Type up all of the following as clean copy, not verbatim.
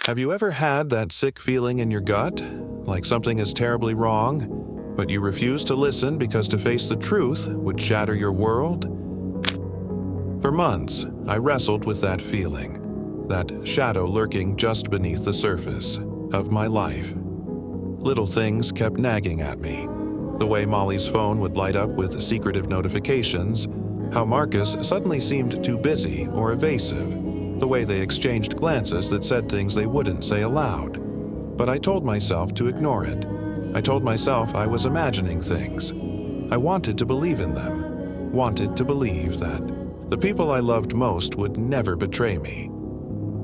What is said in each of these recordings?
Have you ever had that sick feeling in your gut, like something is terribly wrong, but you refuse to listen because to face the truth would shatter your world? For months, I wrestled with that feeling, that shadow lurking just beneath the surface of my life. Little things kept nagging at me. The way Molly's phone would light up with secretive notifications, how Marcus suddenly seemed too busy or evasive, the way they exchanged glances that said things they wouldn't say aloud. But I told myself to ignore it. I told myself I was imagining things. I wanted to believe in them, wanted to believe that the people I loved most would never betray me.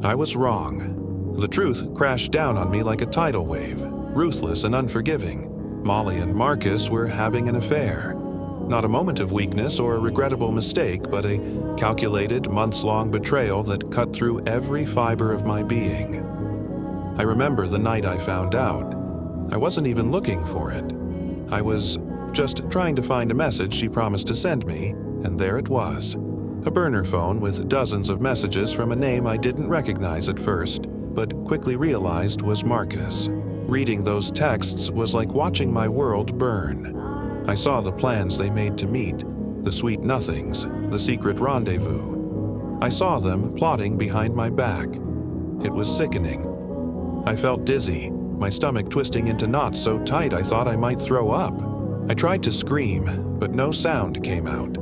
I was wrong. The truth crashed down on me like a tidal wave, ruthless and unforgiving. Molly and Marcus were having an affair. Not a moment of weakness or a regrettable mistake, but a calculated, months-long betrayal that cut through every fiber of my being. I remember the night I found out. I wasn't even looking for it. I was just trying to find a message she promised to send me, and there it was. A burner phone with dozens of messages from a name I didn't recognize at first, but quickly realized was Marcus. Reading those texts was like watching my world burn. I saw the plans they made to meet, the sweet nothings, the secret rendezvous. I saw them plotting behind my back. It was sickening. I felt dizzy, my stomach twisting into knots so tight I thought I might throw up. I tried to scream, but no sound came out.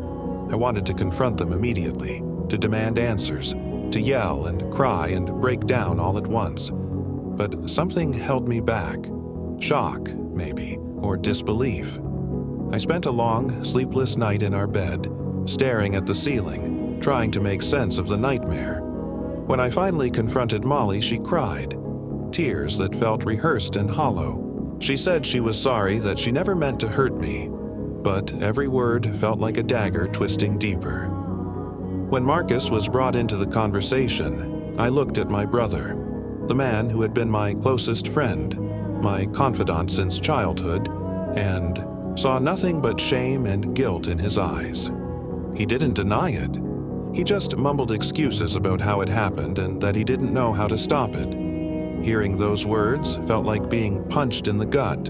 I wanted to confront them immediately, to demand answers, to yell and cry and break down all at once. But something held me back. Shock, maybe, or disbelief. I spent a long, sleepless night in our bed, staring at the ceiling, trying to make sense of the nightmare. When I finally confronted Molly, she cried, tears that felt rehearsed and hollow. She said she was sorry, that she never meant to hurt me, but every word felt like a dagger twisting deeper. When Marcus was brought into the conversation, I looked at my brother, the man who had been my closest friend, my confidant since childhood, and saw nothing but shame and guilt in his eyes. He didn't deny it. He just mumbled excuses about how it happened and that he didn't know how to stop it. Hearing those words felt like being punched in the gut.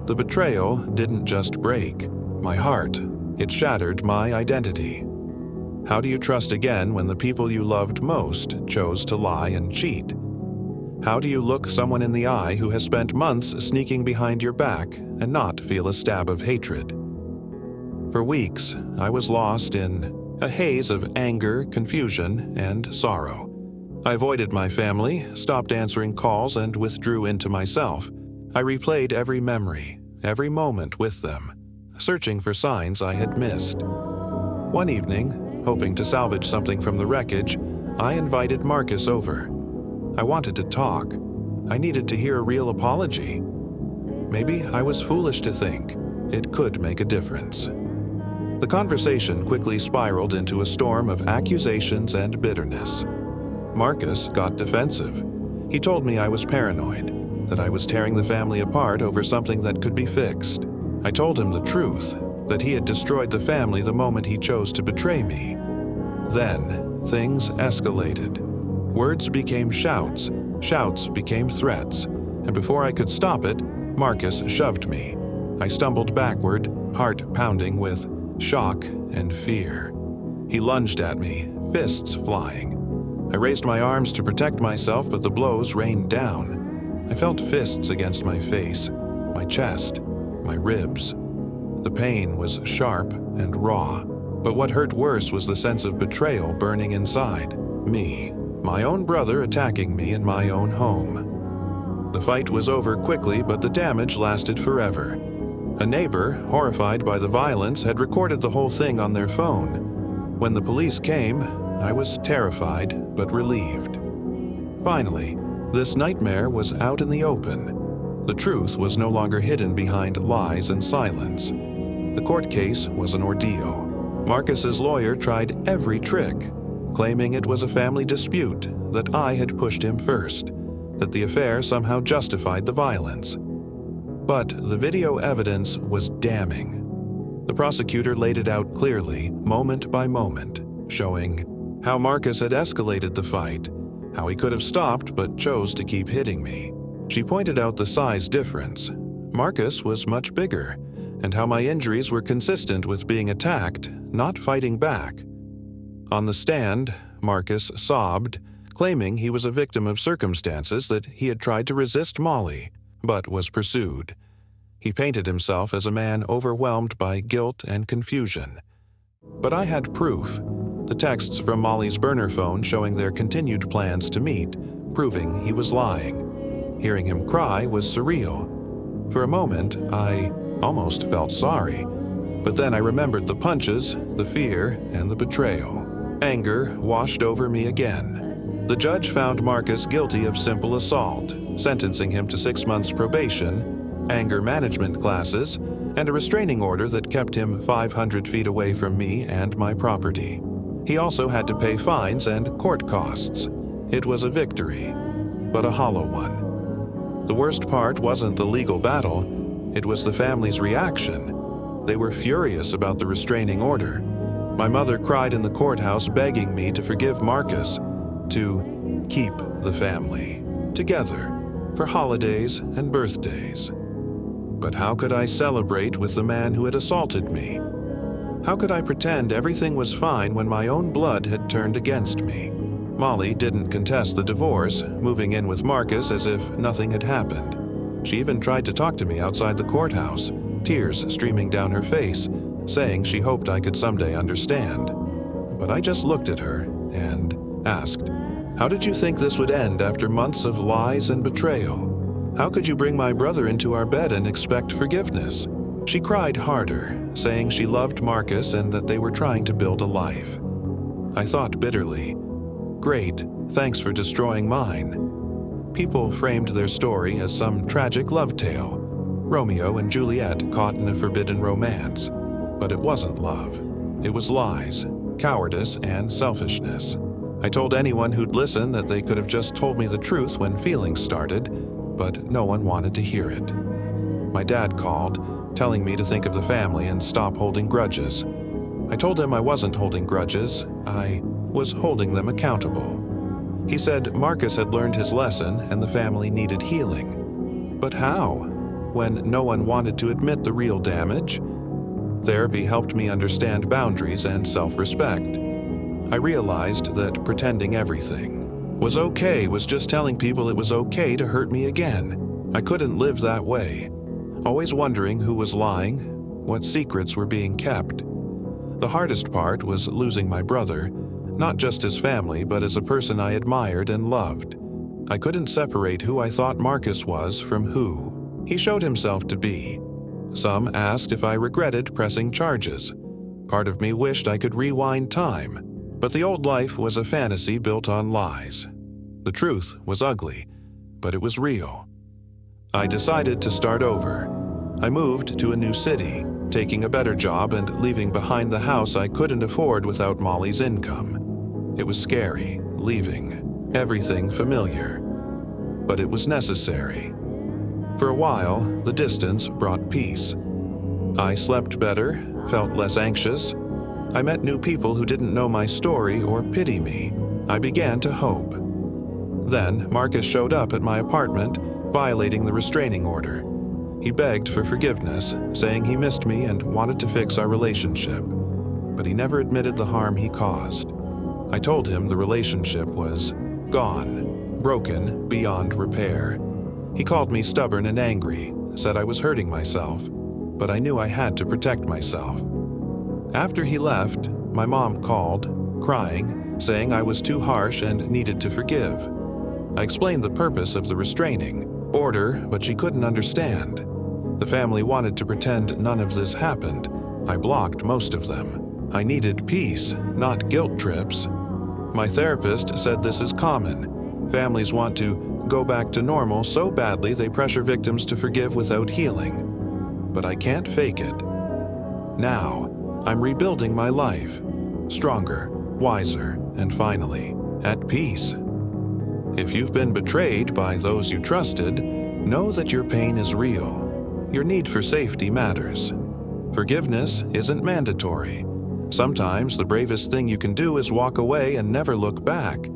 The betrayal didn't just break my heart, it shattered my identity. How do you trust again when the people you loved most chose to lie and cheat? How do you look someone in the eye who has spent months sneaking behind your back and not feel a stab of hatred? For weeks, I was lost in a haze of anger, confusion, and sorrow. I avoided my family, stopped answering calls, and withdrew into myself. I replayed every memory, every moment with them, searching for signs I had missed. One evening, hoping to salvage something from the wreckage, I invited Marcus over. I wanted to talk. I needed to hear a real apology. Maybe I was foolish to think it could make a difference. The conversation quickly spiraled into a storm of accusations and bitterness. Marcus got defensive. He told me I was paranoid, that I was tearing the family apart over something that could be fixed. I told him the truth, that he had destroyed the family the moment he chose to betray me. Then, things escalated. Words became shouts, shouts became threats, and before I could stop it, Marcus shoved me. I stumbled backward, heart pounding with shock and fear. He lunged at me, fists flying. I raised my arms to protect myself, but the blows rained down. I felt fists against my face, my chest, my ribs. The pain was sharp and raw, but what hurt worse was the sense of betrayal burning inside. Me, my own brother attacking me in my own home. The fight was over quickly, but the damage lasted forever. A neighbor, horrified by the violence, had recorded the whole thing on their phone. When the police came, I was terrified but relieved. Finally, this nightmare was out in the open. The truth was no longer hidden behind lies and silence. The court case was an ordeal. Marcus's lawyer tried every trick, claiming it was a family dispute, that I had pushed him first, that the affair somehow justified the violence. But the video evidence was damning. The prosecutor laid it out clearly, moment by moment, showing how Marcus had escalated the fight, how he could have stopped but chose to keep hitting me. She pointed out the size difference. Marcus was much bigger, and how my injuries were consistent with being attacked, not fighting back. On the stand, Marcus sobbed, claiming he was a victim of circumstances that he had tried to resist Molly, but was pursued. He painted himself as a man overwhelmed by guilt and confusion. But I had proof. The texts from Molly's burner phone showing their continued plans to meet, proving he was lying. Hearing him cry was surreal. For a moment, I almost felt sorry. But then I remembered the punches, the fear, and the betrayal. Anger washed over me again. The judge found Marcus guilty of simple assault, sentencing him to 6 months probation, anger management classes, and a restraining order that kept him 500 feet away from me and my property. He also had to pay fines and court costs. It was a victory, but a hollow one. The worst part wasn't the legal battle, it was the family's reaction. They were furious about the restraining order. My mother cried in the courthouse begging me to forgive Marcus, to keep the family together for holidays and birthdays. But how could I celebrate with the man who had assaulted me? How could I pretend everything was fine when my own blood had turned against me? Molly didn't contest the divorce, moving in with Marcus as if nothing had happened. She even tried to talk to me outside the courthouse, tears streaming down her face, saying she hoped I could someday understand. But I just looked at her and asked, "How did you think this would end after months of lies and betrayal? How could you bring my brother into our bed and expect forgiveness?" She cried harder, saying she loved Marcus and that they were trying to build a life. I thought bitterly, "Great, thanks for destroying mine." People framed their story as some tragic love tale, Romeo and Juliet caught in a forbidden romance. But it wasn't love. It was lies, cowardice, and selfishness. I told anyone who'd listen that they could have just told me the truth when feelings started, but no one wanted to hear it. My dad called, telling me to think of the family and stop holding grudges. I told him I wasn't holding grudges, I was holding them accountable. He said Marcus had learned his lesson and the family needed healing. But how, when no one wanted to admit the real damage? Therapy helped me understand boundaries and self-respect. I realized that pretending everything was okay was just telling people it was okay to hurt me again. I couldn't live that way, always wondering who was lying, what secrets were being kept. The hardest part was losing my brother, not just his family, but as a person I admired and loved. I couldn't separate who I thought Marcus was from who he showed himself to be. Some asked if I regretted pressing charges. Part of me wished I could rewind time, but the old life was a fantasy built on lies. The truth was ugly, but it was real. I decided to start over. I moved to a new city, taking a better job and leaving behind the house I couldn't afford without Molly's income. It was scary, leaving everything familiar, but it was necessary. For a while, the distance brought peace. I slept better, felt less anxious. I met new people who didn't know my story or pity me. I began to hope. Then, Marcus showed up at my apartment, violating the restraining order. He begged for forgiveness, saying he missed me and wanted to fix our relationship. But he never admitted the harm he caused. I told him the relationship was gone, broken beyond repair. He called me stubborn and angry, said I was hurting myself, but I knew I had to protect myself. After he left, my mom called, crying, saying I was too harsh and needed to forgive. I explained the purpose of the restraining order, but she couldn't understand. The family wanted to pretend none of this happened. I blocked most of them. I needed peace, not guilt trips. My therapist said this is common. Families want to go back to normal so badly they pressure victims to forgive without healing. But I can't fake it. Now, I'm rebuilding my life, stronger, wiser, and finally, at peace. If you've been betrayed by those you trusted, know that your pain is real. Your need for safety matters. Forgiveness isn't mandatory. Sometimes the bravest thing you can do is walk away and never look back.